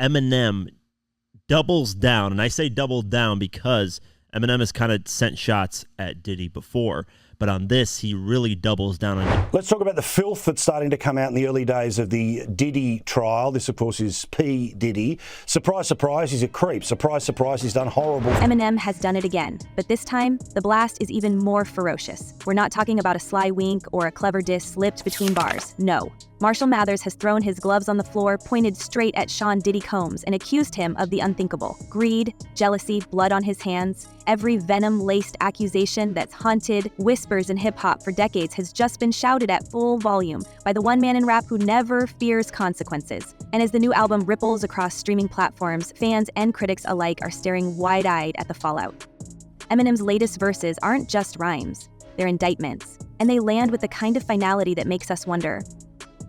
Eminem doubles down, and I say double down because Eminem has kind of sent shots at Diddy before, but on this, he really doubles down on it. Let's talk about the filth that's starting to come out in the early days of the Diddy trial. This, of course, is P. Diddy. Surprise, surprise, he's a creep. Surprise, surprise, he's done horrible. Eminem has done it again, but this time, the blast is even more ferocious. We're not talking about a sly wink or a clever diss slipped between bars. No. Marshall Mathers has thrown his gloves on the floor, pointed straight at Sean Diddy Combs, and accused him of the unthinkable. Greed, jealousy, blood on his hands. Every venom-laced accusation that's haunted whispers in hip-hop for decades has just been shouted at full volume by the one man in rap who never fears consequences. And as the new album ripples across streaming platforms, fans and critics alike are staring wide-eyed at the fallout. Eminem's latest verses aren't just rhymes, they're indictments, and they land with the kind of finality that makes us wonder,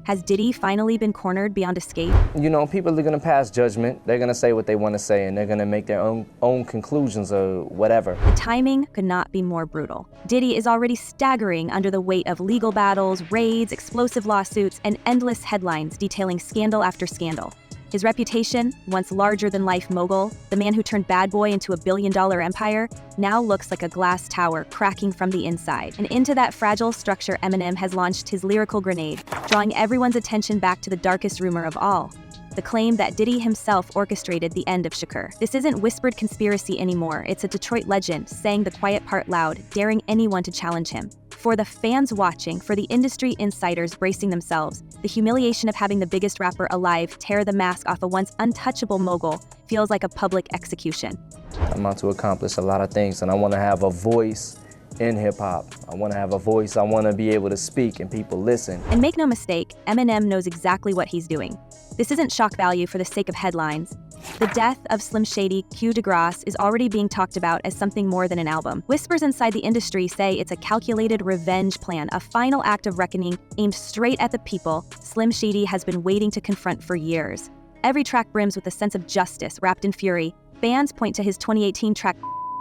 has Diddy finally been cornered beyond escape? You know, people are gonna pass judgment. They're gonna say what they wanna say, and they're gonna make their own conclusions or whatever. The timing could not be more brutal. Diddy is already staggering under the weight of legal battles, raids, explosive lawsuits, and endless headlines detailing scandal after scandal. His reputation, once larger-than-life mogul, the man who turned Bad Boy into a billion-dollar empire, now looks like a glass tower cracking from the inside. And into that fragile structure, Eminem has launched his lyrical grenade, drawing everyone's attention back to the darkest rumor of all, the claim that Diddy himself orchestrated the end of Shakur. This isn't whispered conspiracy anymore. It's a Detroit legend saying the quiet part loud, daring anyone to challenge him. For the fans watching, for the industry insiders bracing themselves, the humiliation of having the biggest rapper alive tear the mask off a once untouchable mogul feels like a public execution. I'm out to accomplish a lot of things, and I want to have a voice in hip-hop. I want to have a voice. I want to be able to speak and people listen. And make no mistake, Eminem knows exactly what he's doing. This isn't shock value for the sake of headlines. The death of Slim Shady Q de Grace is already being talked about as something more than an album. Whispers inside the industry say it's a calculated revenge plan, a final act of reckoning aimed straight at the people Slim Shady has been waiting to confront for years. Every track brims with a sense of justice wrapped in fury. Fans point to his 2018 track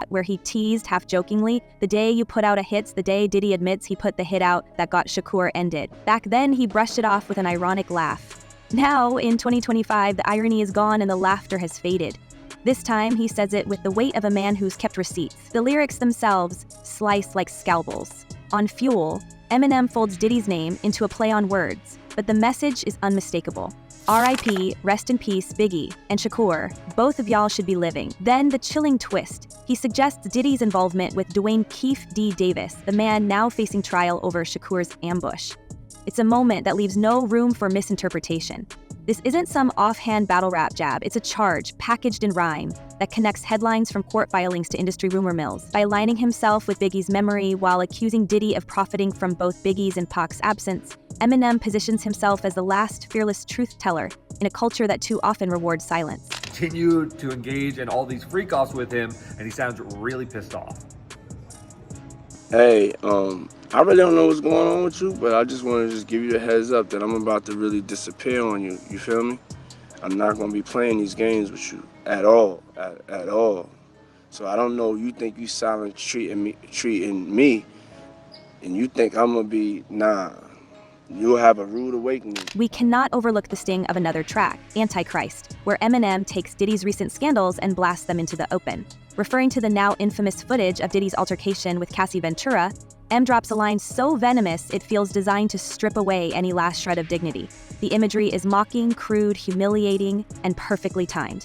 where he teased, half-jokingly, the day you put out a hit's the day Diddy admits he put the hit out that got Shakur ended. Back then, he brushed it off with an ironic laugh. Now, in 2025, the irony is gone and the laughter has faded. This time, he says it with the weight of a man who's kept receipts. The lyrics themselves slice like scalpels. On Fuel, Eminem folds Diddy's name into a play on words, but the message is unmistakable. R.I.P., rest in peace, Biggie, and Shakur, both of y'all should be living. Then the chilling twist. He suggests Diddy's involvement with Dwayne Keefe D. Davis, the man now facing trial over Shakur's ambush. It's a moment that leaves no room for misinterpretation. This isn't some offhand battle rap jab, it's a charge, packaged in rhyme, that connects headlines from court filings to industry rumor mills. By aligning himself with Biggie's memory while accusing Diddy of profiting from both Biggie's and Pac's absence, Eminem positions himself as the last fearless truth teller in a culture that too often rewards silence. Continue to engage in all these freak-offs with him, and he sounds really pissed off. Hey, I really don't know what's going on with you, but I just want to just give you a heads up that I'm about to really disappear on you. You feel me? I'm not going to be playing these games with you at all, at all. So I don't know, you think you silent treating me, and you think I'm going to be, nah. You'll have a rude awakening. We cannot overlook the sting of another track, Antichrist, where Eminem takes Diddy's recent scandals and blasts them into the open. Referring to the now infamous footage of Diddy's altercation with Cassie Ventura, M drops a line so venomous it feels designed to strip away any last shred of dignity. The imagery is mocking, crude, humiliating, and perfectly timed.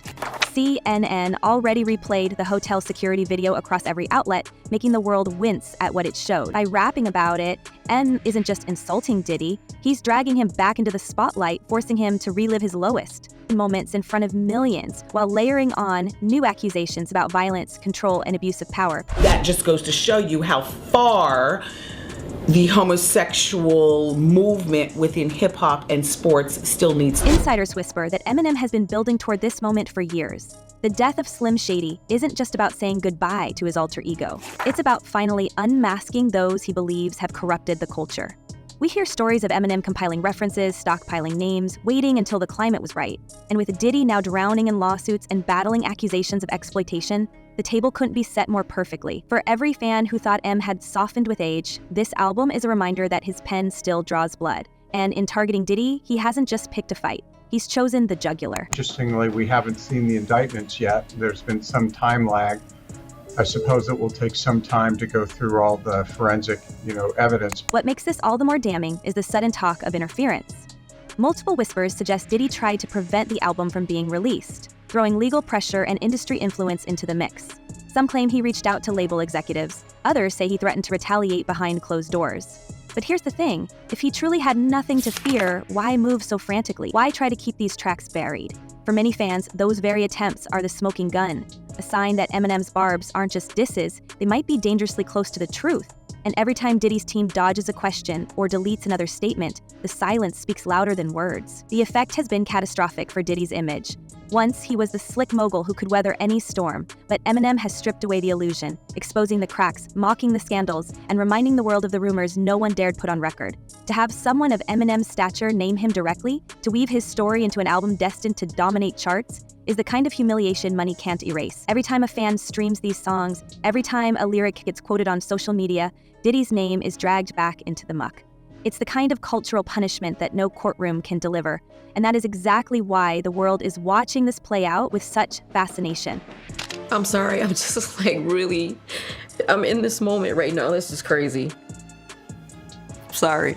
CNN already replayed the hotel security video across every outlet, making the world wince at what it showed. By rapping about it, M isn't just insulting Diddy, he's dragging him back into the spotlight, forcing him to relive his lowest moments in front of millions, while layering on new accusations about violence, control, and abuse of power. That just goes to show you how far the homosexual movement within hip-hop and sports still needs. Insiders whisper that Eminem has been building toward this moment for years. The death of Slim Shady isn't just about saying goodbye to his alter ego. It's about finally unmasking those he believes have corrupted the culture. We hear stories of Eminem compiling references, stockpiling names, waiting until the climate was right. And with Diddy now drowning in lawsuits and battling accusations of exploitation, the table couldn't be set more perfectly. For every fan who thought M had softened with age, this album is a reminder that his pen still draws blood. And in targeting Diddy, he hasn't just picked a fight. He's chosen the jugular. Interestingly, we haven't seen the indictments yet. There's been some time lag. I suppose it will take some time to go through all the forensic, evidence. What makes this all the more damning is the sudden talk of interference. Multiple whispers suggest Diddy tried to prevent the album from being released, throwing legal pressure and industry influence into the mix. Some claim he reached out to label executives. Others say he threatened to retaliate behind closed doors. But here's the thing, if he truly had nothing to fear, why move so frantically? Why try to keep these tracks buried? For many fans, those very attempts are the smoking gun, a sign that Eminem's barbs aren't just disses, they might be dangerously close to the truth. And every time Diddy's team dodges a question or deletes another statement, the silence speaks louder than words. The effect has been catastrophic for Diddy's image. Once, he was the slick mogul who could weather any storm, but Eminem has stripped away the illusion, exposing the cracks, mocking the scandals, and reminding the world of the rumors no one dared put on record. To have someone of Eminem's stature name him directly, to weave his story into an album destined to dominate charts, is the kind of humiliation money can't erase. Every time a fan streams these songs, every time a lyric gets quoted on social media, Diddy's name is dragged back into the muck. It's the kind of cultural punishment that no courtroom can deliver, and that is exactly why the world is watching this play out with such fascination. I'm sorry, I'm just I'm in this moment right now. This is crazy. Sorry.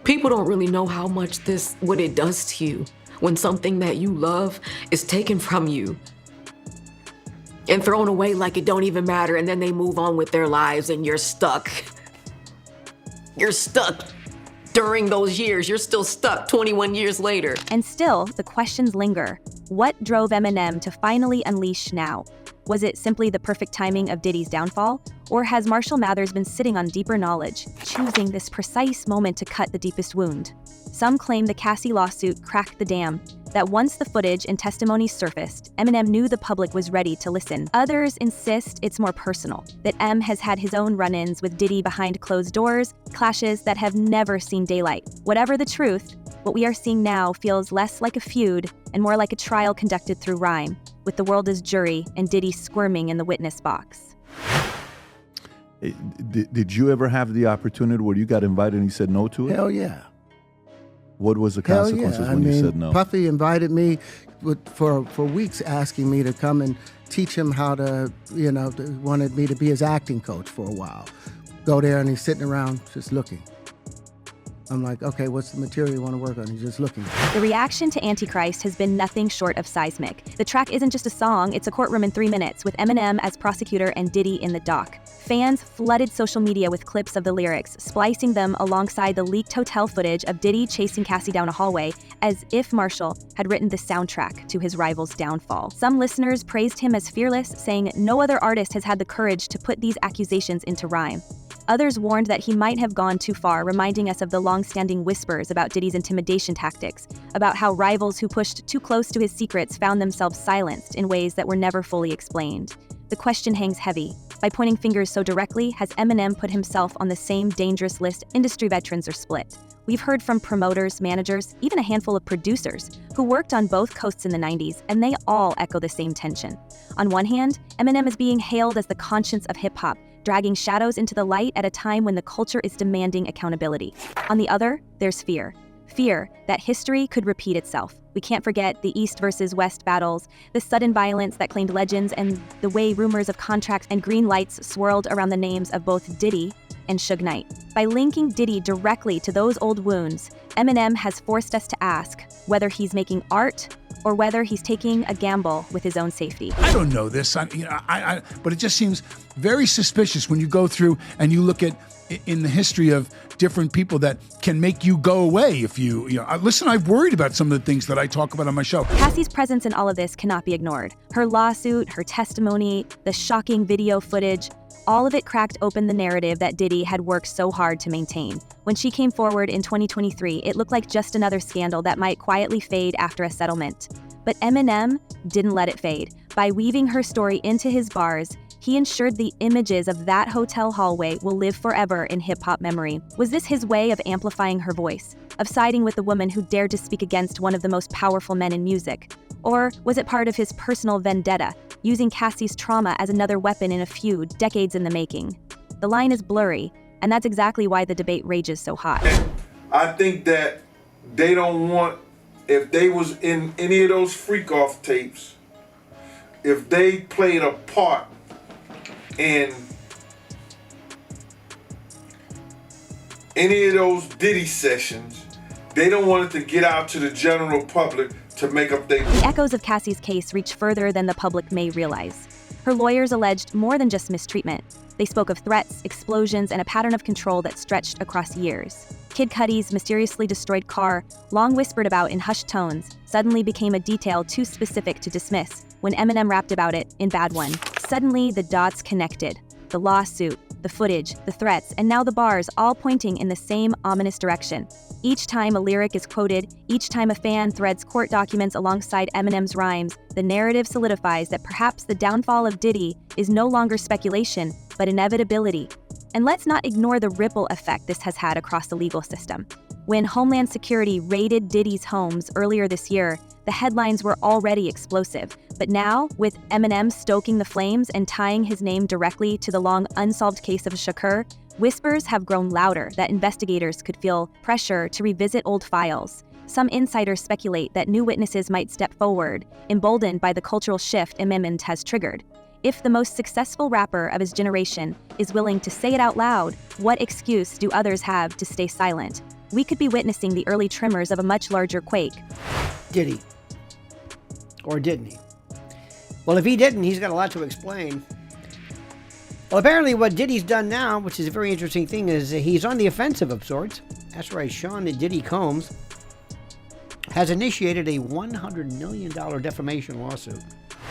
People don't really know how much what it does to you when something that you love is taken from you and thrown away like it don't even matter, and then they move on with their lives and you're stuck. You're stuck during those years. You're still stuck 21 years later. And still, the questions linger. What drove Eminem to finally unleash now? Was it simply the perfect timing of Diddy's downfall? Or has Marshall Mathers been sitting on deeper knowledge, choosing this precise moment to cut the deepest wound? Some claim the Cassie lawsuit cracked the dam, that once the footage and testimony surfaced, Eminem knew the public was ready to listen. Others insist it's more personal, that M has had his own run-ins with Diddy behind closed doors, clashes that have never seen daylight. Whatever the truth, what we are seeing now feels less like a feud and more like a trial conducted through rhyme, with the world as jury and Diddy squirming in the witness box. Did you ever have the opportunity where you got invited and you said no to it? Hell yeah. What was the consequences when you said no? Puffy invited me for weeks, asking me to come and teach him how to, wanted me to be his acting coach for a while. Go there and he's sitting around just looking. I'm like, okay, what's the material you want to work on? He's just looking. The reaction to Antichrist has been nothing short of seismic. The track isn't just a song, it's a courtroom in 3 minutes with Eminem as prosecutor and Diddy in the dock. Fans flooded social media with clips of the lyrics, splicing them alongside the leaked hotel footage of Diddy chasing Cassie down a hallway, as if Marshall had written the soundtrack to his rival's downfall. Some listeners praised him as fearless, saying no other artist has had the courage to put these accusations into rhyme. Others warned that he might have gone too far, reminding us of the long-standing whispers about Diddy's intimidation tactics, about how rivals who pushed too close to his secrets found themselves silenced in ways that were never fully explained. The question hangs heavy. By pointing fingers so directly, has Eminem put himself on the same dangerous list industry veterans are split? We've heard from promoters, managers, even a handful of producers who worked on both coasts in the 90s, and they all echo the same tension. On one hand, Eminem is being hailed as the conscience of hip-hop, dragging shadows into the light at a time when the culture is demanding accountability. On the other, there's fear. Fear that history could repeat itself. We can't forget the East versus West battles, the sudden violence that claimed legends, and the way rumors of contracts and green lights swirled around the names of both Diddy and Suge Knight. By linking Diddy directly to those old wounds, Eminem has forced us to ask whether he's making art or whether he's taking a gamble with his own safety. I don't know this, but it just seems very suspicious when you go through and you look at in the history of different people that can make you go away if you listen, I've worried about some of the things that I talk about on my show. Cassie's presence in all of this cannot be ignored. Her lawsuit, her testimony, the shocking video footage, all of it cracked open the narrative that Diddy had worked so hard to maintain. When she came forward in 2023, it looked like just another scandal that might quietly fade after a settlement. But Eminem didn't let it fade. By weaving her story into his bars, he ensured the images of that hotel hallway will live forever in hip-hop memory. Was this his way of amplifying her voice, of siding with the woman who dared to speak against one of the most powerful men in music? Or was it part of his personal vendetta, using Cassie's trauma as another weapon in a feud decades in the making? The line is blurry, and that's exactly why the debate rages so hot. I think that they don't want, if they was in any of those freak off tapes, if they played a part in any of those Diddy sessions, they don't want it to get out to the general public to make up their... The echoes of Cassie's case reach further than the public may realize. Her lawyers alleged more than just mistreatment. They spoke of threats, explosions, and a pattern of control that stretched across years. Kid Cudi's mysteriously destroyed car, long whispered about in hushed tones, suddenly became a detail too specific to dismiss when Eminem rapped about it in Bad One. Suddenly, the dots connected. The lawsuit, the footage, the threats, and now the bars, all pointing in the same ominous direction. Each time a lyric is quoted, each time a fan threads court documents alongside Eminem's rhymes, the narrative solidifies that perhaps the downfall of Diddy is no longer speculation, but inevitability. And let's not ignore the ripple effect this has had across the legal system. When Homeland Security raided Diddy's homes earlier this year, the headlines were already explosive. But now, with Eminem stoking the flames and tying his name directly to the long unsolved case of Shakur, whispers have grown louder that investigators could feel pressure to revisit old files. Some insiders speculate that new witnesses might step forward, emboldened by the cultural shift Eminem has triggered. If the most successful rapper of his generation is willing to say it out loud, what excuse do others have to stay silent? We could be witnessing the early tremors of a much larger quake. Did he? Or didn't he? Well, if he didn't, he's got a lot to explain. Well, apparently what Diddy's done now, which is a very interesting thing, is he's on the offensive of sorts. That's right, Sean Diddy Combs has initiated a $100 million defamation lawsuit.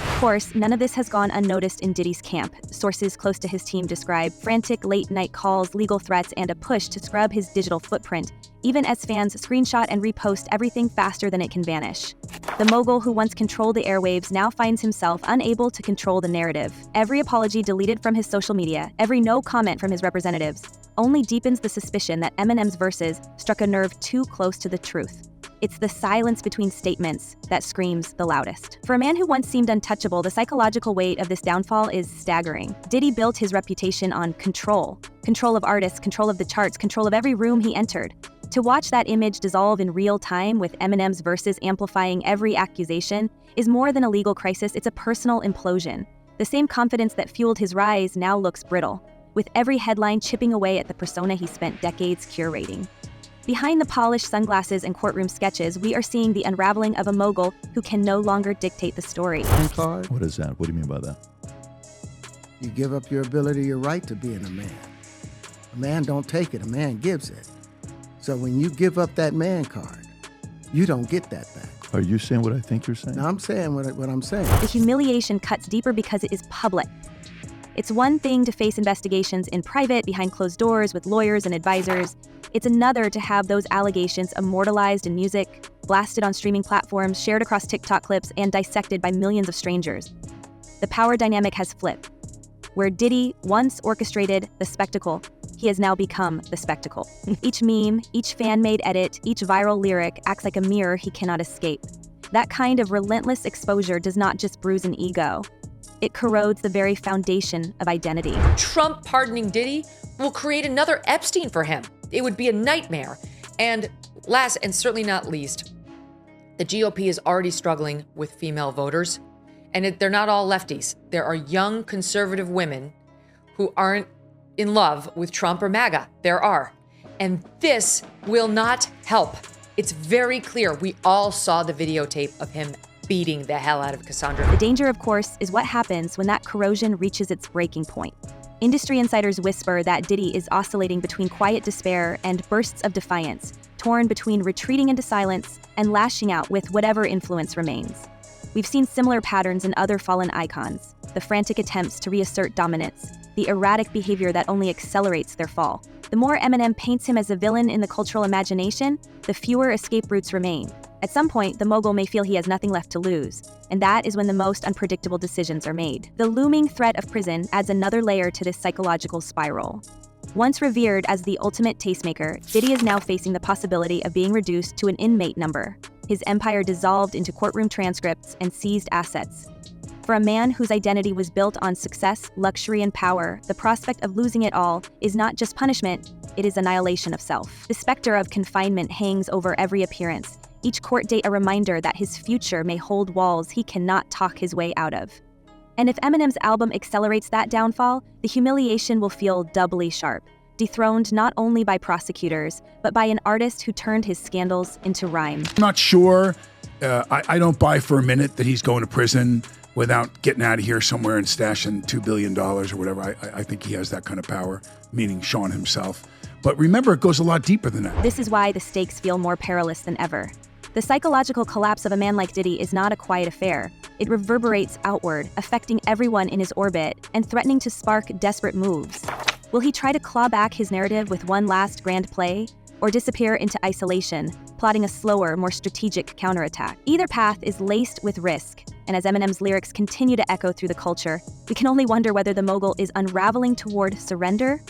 Of course, none of this has gone unnoticed in Diddy's camp. Sources close to his team describe frantic late-night calls, legal threats, and a push to scrub his digital footprint, even as fans screenshot and repost everything faster than it can vanish. The mogul who once controlled the airwaves now finds himself unable to control the narrative. Every apology deleted from his social media, every no comment from his representatives, only deepens the suspicion that Eminem's verses struck a nerve too close to the truth. It's the silence between statements that screams the loudest. For a man who once seemed untouchable, the psychological weight of this downfall is staggering. Diddy built his reputation on control. Control of artists, control of the charts, control of every room he entered. To watch that image dissolve in real time with Eminem's verses amplifying every accusation is more than a legal crisis, it's a personal implosion. The same confidence that fueled his rise now looks brittle, with every headline chipping away at the persona he spent decades curating. Behind the polished sunglasses and courtroom sketches, we are seeing the unraveling of a mogul who can no longer dictate the story. What is that? What do you mean by that? You give up your ability, your right to being a man. A man don't take it, a man gives it. So when you give up that man card, you don't get that back. Are you saying what I think you're saying? No, I'm saying what I'm saying. The humiliation cuts deeper because it is public. It's one thing to face investigations in private, behind closed doors, with lawyers and advisors. It's another to have those allegations immortalized in music, blasted on streaming platforms, shared across TikTok clips, and dissected by millions of strangers. The power dynamic has flipped. Where Diddy once orchestrated the spectacle, he has now become the spectacle. Each meme, each fan-made edit, each viral lyric acts like a mirror he cannot escape. That kind of relentless exposure does not just bruise an ego. It corrodes the very foundation of identity. Trump pardoning Diddy will create another Epstein for him. It would be a nightmare. And last and certainly not least, the GOP is already struggling with female voters. And they're not all lefties. There are young conservative women who aren't in love with Trump or MAGA. There are. And this will not help. It's very clear. We all saw the videotape of him beating the hell out of Cassandra. The danger, of course, is what happens when that corrosion reaches its breaking point. Industry insiders whisper that Diddy is oscillating between quiet despair and bursts of defiance, torn between retreating into silence and lashing out with whatever influence remains. We've seen similar patterns in other fallen icons, the frantic attempts to reassert dominance, the erratic behavior that only accelerates their fall. The more Eminem paints him as a villain in the cultural imagination, the fewer escape routes remain. At some point, the mogul may feel he has nothing left to lose, and that is when the most unpredictable decisions are made. The looming threat of prison adds another layer to this psychological spiral. Once revered as the ultimate tastemaker, Diddy is now facing the possibility of being reduced to an inmate number, his empire dissolved into courtroom transcripts and seized assets. For a man whose identity was built on success, luxury, and power, the prospect of losing it all is not just punishment, it is annihilation of self. The specter of confinement hangs over every appearance, each court date a reminder that his future may hold walls he cannot talk his way out of. And if Eminem's album accelerates that downfall, the humiliation will feel doubly sharp, dethroned not only by prosecutors, but by an artist who turned his scandals into rhyme. I'm not sure. I don't buy for a minute that he's going to prison without getting out of here somewhere and stashing $2 billion or whatever. I think he has that kind of power, meaning Sean himself. But remember, it goes a lot deeper than that. This is why the stakes feel more perilous than ever. The psychological collapse of a man like Diddy is not a quiet affair. It reverberates outward, affecting everyone in his orbit and threatening to spark desperate moves. Will he try to claw back his narrative with one last grand play, or disappear into isolation, plotting a slower, more strategic counterattack? Either path is laced with risk, and as Eminem's lyrics continue to echo through the culture, we can only wonder whether the mogul is unraveling toward surrender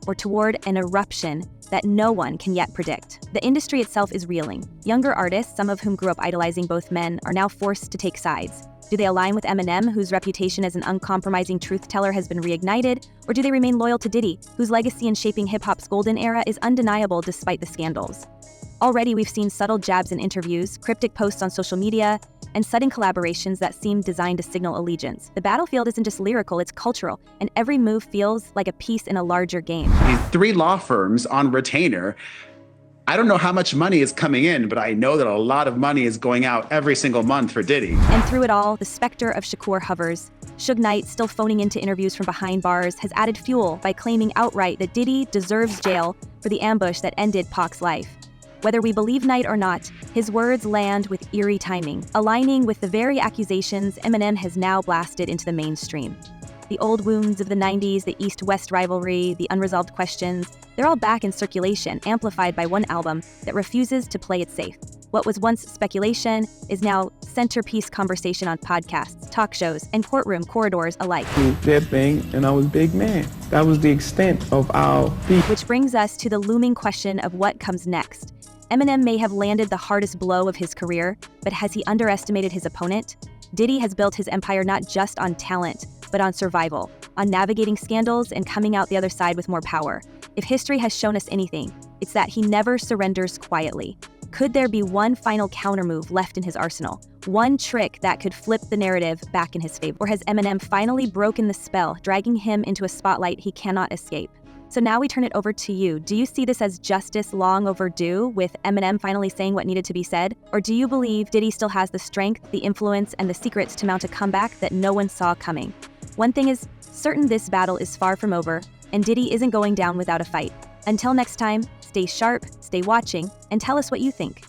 or toward an eruption that no one can yet predict. The industry itself is reeling. Younger artists, some of whom grew up idolizing both men, are now forced to take sides. Do they align with Eminem, whose reputation as an uncompromising truth-teller has been reignited, or do they remain loyal to Diddy, whose legacy in shaping hip-hop's golden era is undeniable despite the scandals? Already we've seen subtle jabs in interviews, cryptic posts on social media, and sudden collaborations that seem designed to signal allegiance. The battlefield isn't just lyrical, it's cultural, and every move feels like a piece in a larger game. These 3 law firms on retainer. I don't know how much money is coming in, but I know that a lot of money is going out every single month for Diddy. And through it all, the specter of Shakur hovers. Suge Knight, still phoning into interviews from behind bars, has added fuel by claiming outright that Diddy deserves jail for the ambush that ended Pac's life. Whether we believe Knight or not, his words land with eerie timing, aligning with the very accusations Eminem has now blasted into the mainstream. The old wounds of the 90s, the East-West rivalry, the unresolved questions, they're all back in circulation, amplified by one album that refuses to play it safe. What was once speculation is now centerpiece conversation on podcasts, talk shows, and courtroom corridors alike. Their thing, and I was big man. That was the extent of our beef. Which brings us to the looming question of what comes next. Eminem may have landed the hardest blow of his career, but has he underestimated his opponent? Diddy has built his empire not just on talent, but on survival, on navigating scandals and coming out the other side with more power. If history has shown us anything, it's that he never surrenders quietly. Could there be one final countermove left in his arsenal? One trick that could flip the narrative back in his favor? Or has Eminem finally broken the spell, dragging him into a spotlight he cannot escape? So now we turn it over to you. Do you see this as justice long overdue, with Eminem finally saying what needed to be said? Or do you believe Diddy still has the strength, the influence, and the secrets to mount a comeback that no one saw coming? One thing is certain, this battle is far from over, and Diddy isn't going down without a fight. Until next time, stay sharp, stay watching, and tell us what you think.